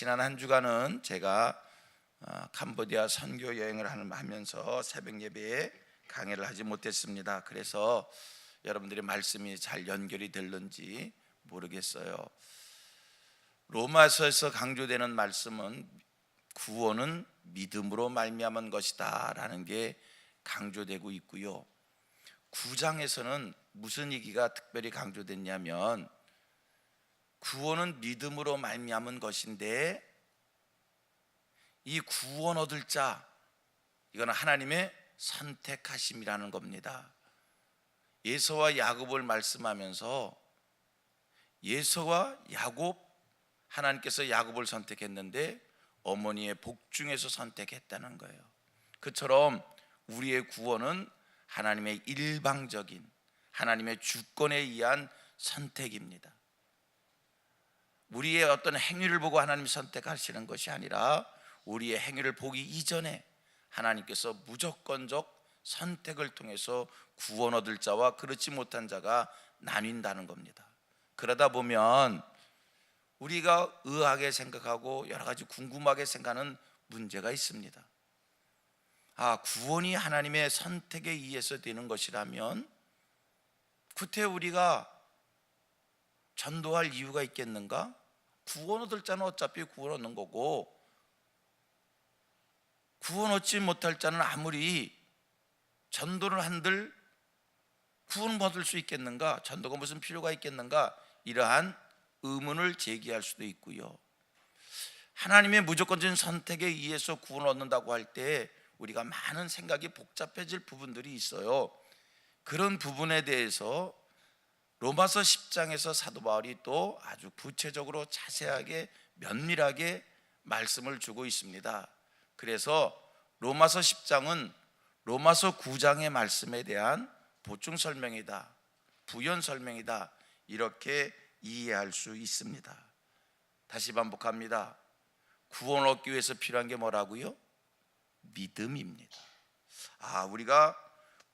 지난 한 주간은 제가 캄보디아 선교 여행을 하면서 새벽 예배에 강의를 하지 못했습니다. 그래서 여러분들의 말씀이 잘 연결이 될는지 모르겠어요. 로마서에서 강조되는 말씀은 구원은 믿음으로 말미암은 것이다 라는 게 강조되고 있고요. 9장에서는 무슨 얘기가 특별히 강조됐냐면 구원은 믿음으로 말미암은 것인데 이 구원 얻을 자, 이거는 하나님의 선택하심이라는 겁니다. 예서와 야곱을 말씀하면서 예서와 야곱, 하나님께서 야곱을 선택했는데 어머니의 복 중에서 선택했다는 거예요. 그처럼 우리의 구원은 하나님의 일방적인, 하나님의 주권에 의한 선택입니다. 우리의 어떤 행위를 보고 하나님이 선택하시는 것이 아니라 우리의 행위를 보기 이전에 하나님께서 무조건적 선택을 통해서 구원 얻을 자와 그렇지 못한 자가 나뉜다는 겁니다. 그러다 보면 우리가 의아하게 생각하고 여러 가지 궁금하게 생각하는 문제가 있습니다. 구원이 하나님의 선택에 의해서 되는 것이라면 구태 우리가 전도할 이유가 있겠는가? 구원 얻을 자는 어차피 구원 얻는 거고, 구원 얻지 못할 자는 아무리 전도를 한들 구원 얻을 수 있겠는가? 전도가 무슨 필요가 있겠는가? 이러한 의문을 제기할 수도 있고요. 하나님의 무조건적인 선택에 의해서 구원 얻는다고 할 때 우리가 많은 생각이 복잡해질 부분들이 있어요. 그런 부분에 대해서 로마서 10장에서 사도 바울이 또 아주 구체적으로 자세하게 면밀하게 말씀을 주고 있습니다. 그래서 로마서 10장은 로마서 9장의 말씀에 대한 보충 설명이다, 부연 설명이다, 이렇게 이해할 수 있습니다. 다시 반복합니다. 구원 얻기 위해서 필요한 게 뭐라고요? 믿음입니다. 우리가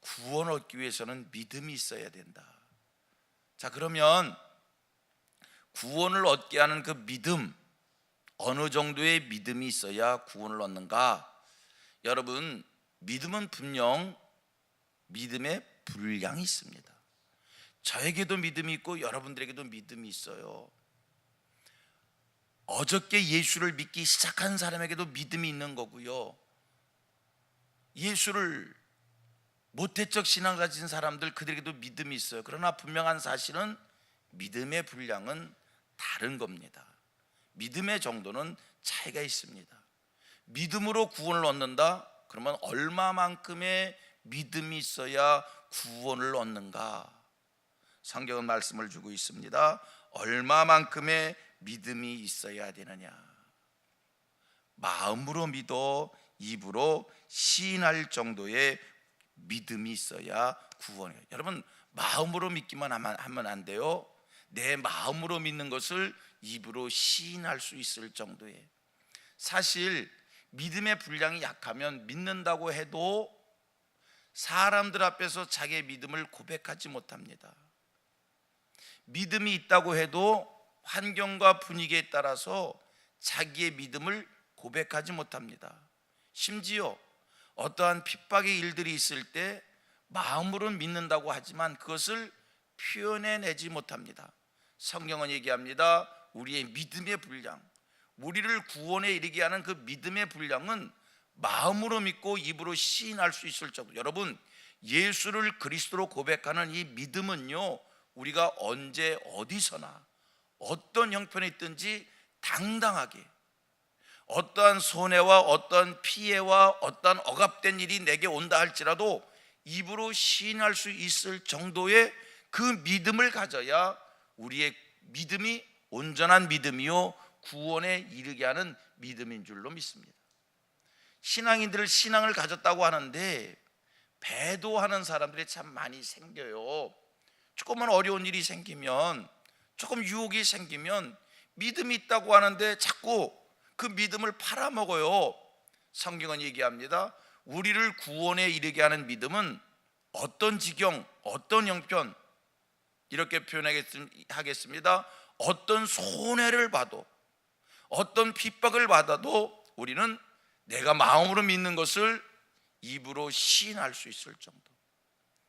구원 얻기 위해서는 믿음이 있어야 된다. 자, 그러면 구원을 얻게 하는 그 믿음, 어느 정도의 믿음이 있어야 구원을 얻는가? 여러분, 믿음은 분명 믿음의 분량이 있습니다. 저에게도 믿음이 있고 여러분들에게도 믿음이 있어요. 어저께 예수를 믿기 시작한 사람에게도 믿음이 있는 거고요, 예수를 모태적 신앙 가진 사람들, 그들에게도 믿음이 있어요. 그러나 분명한 사실은 믿음의 분량은 다른 겁니다. 믿음의 정도는 차이가 있습니다. 믿음으로 구원을 얻는다? 그러면 얼마만큼의 믿음이 있어야 구원을 얻는가? 성경은 말씀을 주고 있습니다. 얼마만큼의 믿음이 있어야 되느냐? 마음으로 믿어 입으로 시인할 정도의 믿음이 있어야 구원이에요. 여러분, 마음으로 믿기만 하면 안 돼요. 내 마음으로 믿는 것을 입으로 시인할 수 있을 정도의, 사실 믿음의 분량이 약하면 믿는다고 해도 사람들 앞에서 자기의 믿음을 고백하지 못합니다. 믿음이 있다고 해도 환경과 분위기에 따라서 자기의 믿음을 고백하지 못합니다. 심지어 어떠한 핍박의 일들이 있을 때 마음으로는 믿는다고 하지만 그것을 표현해내지 못합니다. 성경은 얘기합니다. 우리의 믿음의 분량, 우리를 구원에 이르게 하는 그 믿음의 분량은 마음으로 믿고 입으로 시인할 수 있을 정도. 여러분, 예수를 그리스도로 고백하는 이 믿음은요, 우리가 언제 어디서나 어떤 형편에 있든지 당당하게, 어떠한 손해와 어떠한 피해와 어떠한 억압된 일이 내게 온다 할지라도 입으로 시인할 수 있을 정도의 그 믿음을 가져야 우리의 믿음이 온전한 믿음이요 구원에 이르게 하는 믿음인 줄로 믿습니다. 신앙인들을 신앙을 가졌다고 하는데 배도하는 사람들이 참 많이 생겨요. 조금만 어려운 일이 생기면, 조금 유혹이 생기면 믿음이 있다고 하는데 자꾸 그 믿음을 팔아먹어요. 성경은 얘기합니다. 우리를 구원에 이르게 하는 믿음은 어떤 지경, 어떤 형편, 이렇게 표현하겠습니다. 어떤 손해를 봐도, 어떤 핍박을 받아도 우리는 내가 마음으로 믿는 것을 입으로 시인할 수 있을 정도.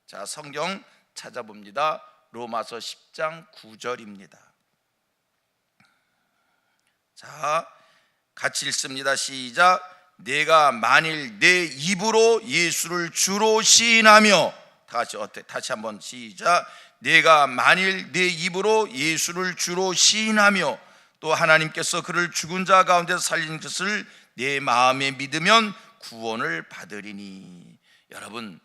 자, 성경 찾아봅니다. 로마서 10장 9절입니다. 자, 같이 읽습니다. 시작. 내가 만일 내 입으로 예수를 주로 시인하며, 다시 한번 시작. 내가 만일 내 입으로 예수를 주로 시인하며 또 하나님께서 그를 죽은 자 가운데서 살린 것을 내 마음에 믿으면 구원을 받으리니. 여러분,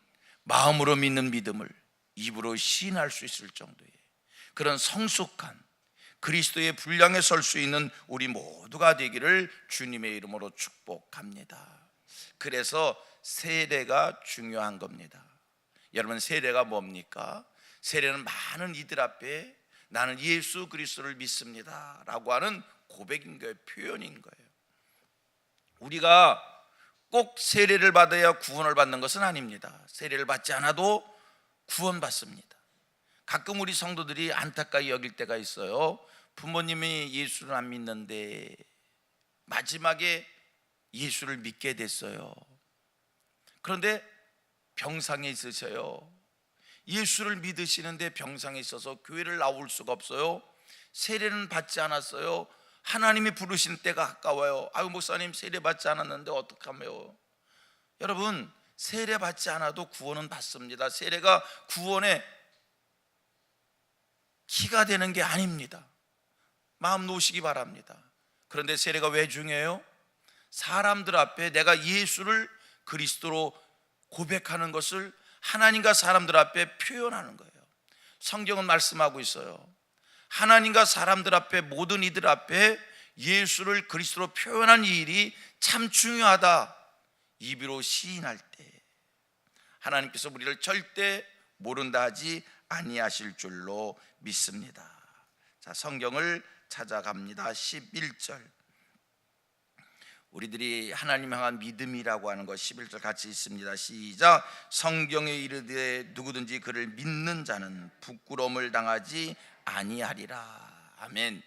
마음으로 믿는 믿음을 입으로 시인할 수 있을 정도의 그런 성숙한 그리스도의 분량에 설 수 있는 우리 모두가 되기를 주님의 이름으로 축복합니다. 그래서 세례가 중요한 겁니다. 여러분, 세례가 뭡니까? 세례는 많은 이들 앞에 나는 예수 그리스도를 믿습니다 라고 하는 고백인 거예요. 표현인 거예요. 우리가 꼭 세례를 받아야 구원을 받는 것은 아닙니다. 세례를 받지 않아도 구원받습니다. 가끔 우리 성도들이 안타까이 여길 때가 있어요. 부모님이 예수를 안 믿는데 마지막에 예수를 믿게 됐어요. 그런데 병상에 있으셔요. 예수를 믿으시는데 병상에 있어서 교회를 나올 수가 없어요. 세례는 받지 않았어요. 하나님이 부르시는 때가 가까워요. 아유, 목사님 세례 받지 않았는데 어떡하며. 여러분, 세례 받지 않아도 구원은 받습니다. 세례가 구원의 키가 되는 게 아닙니다. 마음 놓으시기 바랍니다. 그런데 세례가 왜 중요해요? 사람들 앞에 내가 예수를 그리스도로 고백하는 것을 하나님과 사람들 앞에 표현하는 거예요. 성경은 말씀하고 있어요. 하나님과 사람들 앞에, 모든 이들 앞에 예수를 그리스도로 표현한 이 일이 참 중요하다. 입으로 시인할 때 하나님께서 우리를 절대 모른다 하지 아니하실 줄로 믿습니다. 자, 성경을 찾아갑니다. 11절. 우리들이 하나님 향한 믿음이라고 하는 것 11절 같이 있습니다. 시작. 성경에 이르되 누구든지 그를 믿는 자는 부끄러움을 당하지 아니하리라. 아멘.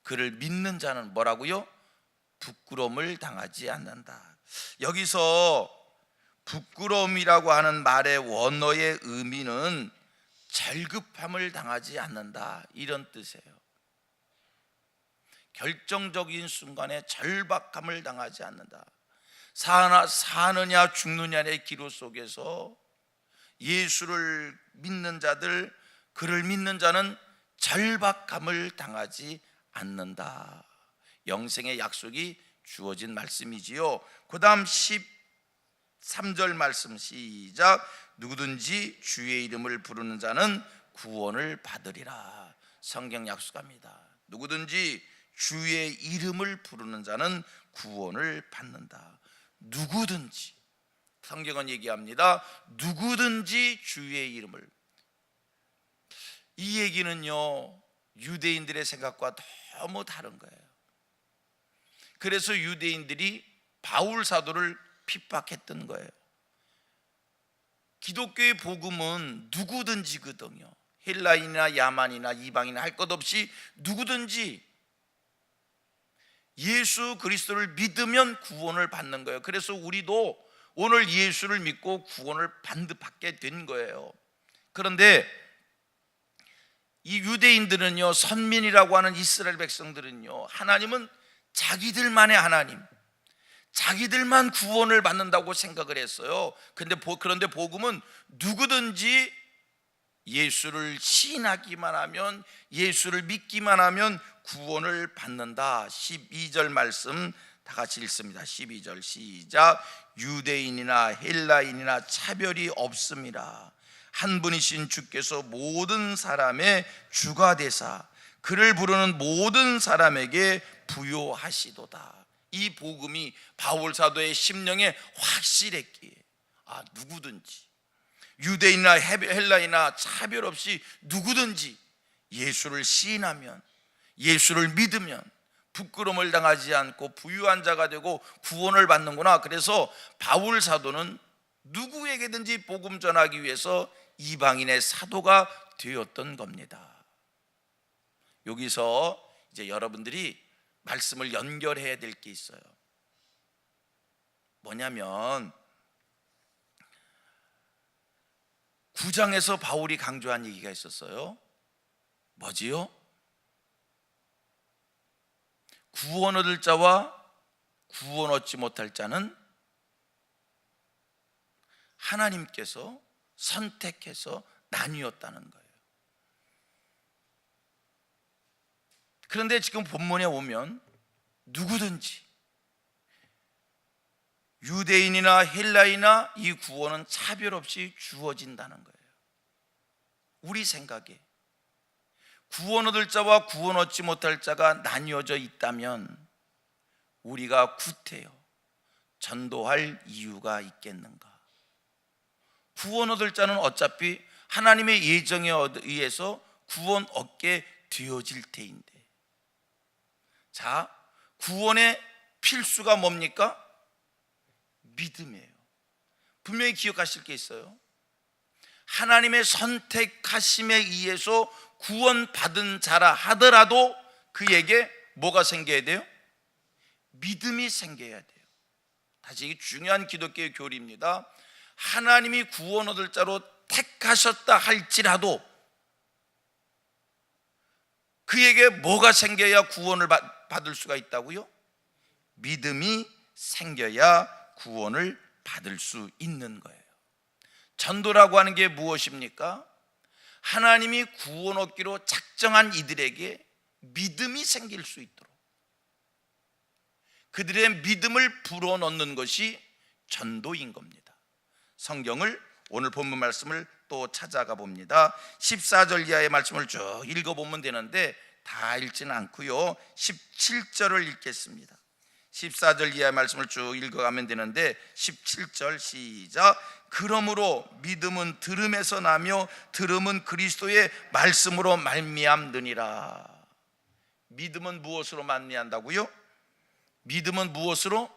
그를 믿는 자는 뭐라고요? 부끄러움을 당하지 않는다. 여기서 부끄러움이라고 하는 말의 원어의 의미는 절급함을 당하지 않는다, 이런 뜻이에요. 결정적인 순간에 절박함을 당하지 않는다. 사느냐 죽느냐의 기로 속에서 예수를 믿는 자들, 그를 믿는 자는 절박함을 당하지 않는다. 영생의 약속이 주어진 말씀이지요. 그 다음 13절 말씀 시작. 누구든지 주의 이름을 부르는 자는 구원을 받으리라. 성경 약속합니다. 누구든지 주의 이름을 부르는 자는 구원을 받는다. 누구든지, 성경은 얘기합니다. 누구든지 주의 이름을. 이 얘기는요, 유대인들의 생각과 너무 다른 거예요. 그래서 유대인들이 바울 사도를 핍박했던 거예요. 기독교의 복음은 누구든지거든요. 헬라인이나 야만이나 이방인이나 할 것 없이 누구든지 예수 그리스도를 믿으면 구원을 받는 거예요. 그래서 우리도 오늘 예수를 믿고 구원을 받게 된 거예요. 그런데 이 유대인들은요, 선민이라고 하는 이스라엘 백성들은요, 하나님은 자기들만의 하나님, 자기들만 구원을 받는다고 생각을 했어요. 그런데 복음은 누구든지 예수를 시인하기만 하면, 예수를 믿기만 하면 구원을 받는다. 12절 말씀 다 같이 읽습니다. 12절 시작. 유대인이나 헬라인이나 차별이 없습니다. 한 분이신 주께서 모든 사람의 주가 되사 그를 부르는 모든 사람에게 부요하시도다. 이 복음이 바울 사도의 심령에 확실했기에, 누구든지 유대인이나 헬라인이나 차별 없이 누구든지 예수를 시인하면, 예수를 믿으면 부끄러움을 당하지 않고 부유한 자가 되고 구원을 받는구나. 그래서 바울 사도는 누구에게든지 복음 전하기 위해서 이방인의 사도가 되었던 겁니다. 여기서 이제 여러분들이 말씀을 연결해야 될 게 있어요. 뭐냐면 9장에서 바울이 강조한 얘기가 있었어요. 뭐지요? 구원 얻을 자와 구원 얻지 못할 자는 하나님께서 선택해서 나뉘었다는 거예요. 그런데 지금 본문에 오면 누구든지 유대인이나 헬라이나 이 구원은 차별 없이 주어진다는 거예요. 우리 생각에 구원 얻을 자와 구원 얻지 못할 자가 나뉘어져 있다면 우리가 구태여 전도할 이유가 있겠는가? 구원 얻을 자는 어차피 하나님의 예정에 의해서 구원 얻게 되어질 테인데, 자, 구원의 필수가 뭡니까? 믿음이에요. 분명히 기억하실 게 있어요. 하나님의 선택하심에 의해서 구원받은 자라 하더라도 그에게 뭐가 생겨야 돼요? 믿음이 생겨야 돼요. 다시 이게 중요한 기독교의 교리입니다. 하나님이 구원 얻을 자로 택하셨다 할지라도 그에게 뭐가 생겨야 구원을 받을 수가 있다고요? 믿음이 생겨야 구원을 받을 수 있는 거예요. 전도라고 하는 게 무엇입니까? 하나님이 구원 얻기로 작정한 이들에게 믿음이 생길 수 있도록 그들의 믿음을 불어넣는 것이 전도인 겁니다. 성경을 오늘 본문 말씀을 또 찾아가 봅니다. 14절 이하의 말씀을 쭉 읽어보면 되는데 다 읽지는 않고요, 17절을 읽겠습니다. 14절 이하의 말씀을 쭉 읽어가면 되는데 17절 시작. 그러므로 믿음은 들음에서 나며 들음은 그리스도의 말씀으로 말미암느니라. 믿음은 무엇으로 말미암다고요? 믿음은 무엇으로?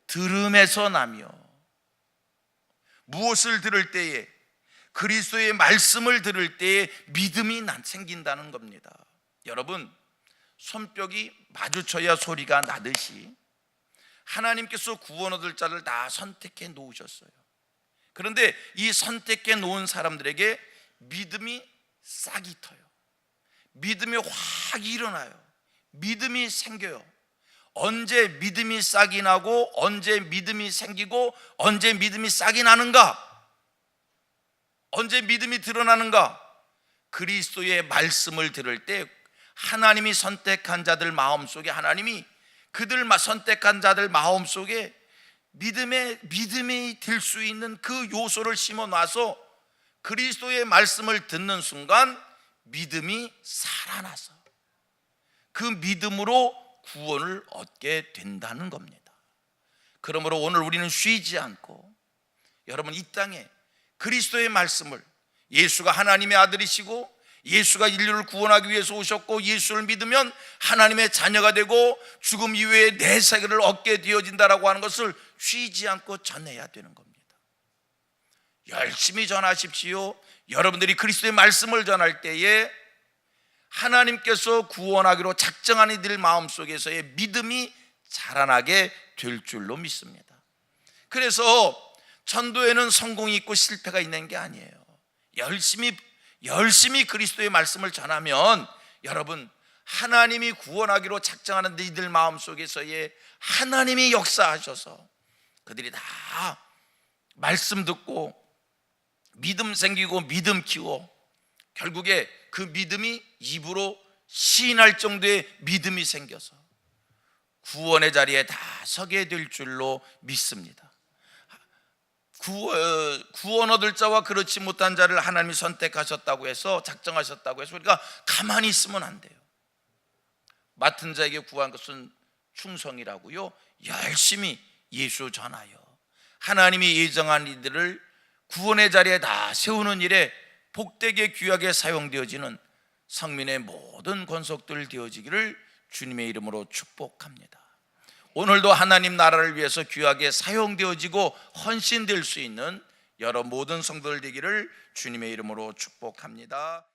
들음에서 나며. 무엇을 들을 때에? 그리스도의 말씀을 들을 때에 믿음이 생긴다는 겁니다. 여러분, 손뼉이 마주쳐야 소리가 나듯이 하나님께서 구원 얻을 자를 다 선택해 놓으셨어요. 그런데 이 선택해 놓은 사람들에게 믿음이 싹이 터요. 믿음이 확 일어나요. 믿음이 생겨요. 언제 믿음이 싹이 나고 언제 믿음이 생기고 언제 믿음이 싹이 나는가? 언제 믿음이 드러나는가? 그리스도의 말씀을 들을 때 하나님이 선택한 자들 마음속에, 하나님이 그들 선택한 자들 마음속에 믿음이 될 수 있는 그 요소를 심어 놔서 그리스도의 말씀을 듣는 순간 믿음이 살아나서 그 믿음으로 구원을 얻게 된다는 겁니다. 그러므로 오늘 우리는 쉬지 않고 여러분, 이 땅에 그리스도의 말씀을, 예수가 하나님의 아들이시고 예수가 인류를 구원하기 위해서 오셨고 예수를 믿으면 하나님의 자녀가 되고 죽음 이후에 내 세계를 얻게 되어진다라고 하는 것을 쉬지 않고 전해야 되는 겁니다. 열심히 전하십시오. 여러분들이 그리스도의 말씀을 전할 때에 하나님께서 구원하기로 작정한 이들 마음속에서의 믿음이 자라나게 될 줄로 믿습니다. 그래서 전도에는 성공이 있고 실패가 있는 게 아니에요. 열심히 그리스도의 말씀을 전하면 여러분, 하나님이 구원하기로 작정하는 이들 마음속에서의 하나님이 역사하셔서 그들이 다 말씀 듣고 믿음 생기고 믿음 키워 결국에 그 믿음이 입으로 시인할 정도의 믿음이 생겨서 구원의 자리에 다 서게 될 줄로 믿습니다. 구원 얻을 자와 그렇지 못한 자를 하나님이 선택하셨다고 해서, 작정하셨다고 해서 우리가 가만히 있으면 안 돼요. 맡은 자에게 구한 것은 충성이라고요. 열심히 예수 전하여 하나님이 예정한 이들을 구원의 자리에 다 세우는 일에 복되게 귀하게 사용되어지는 성민의 모든 권속들 되어지기를 주님의 이름으로 축복합니다. 오늘도 하나님 나라를 위해서 귀하게 사용되어지고 헌신될 수 있는 여러 모든 성도들 되기를 주님의 이름으로 축복합니다.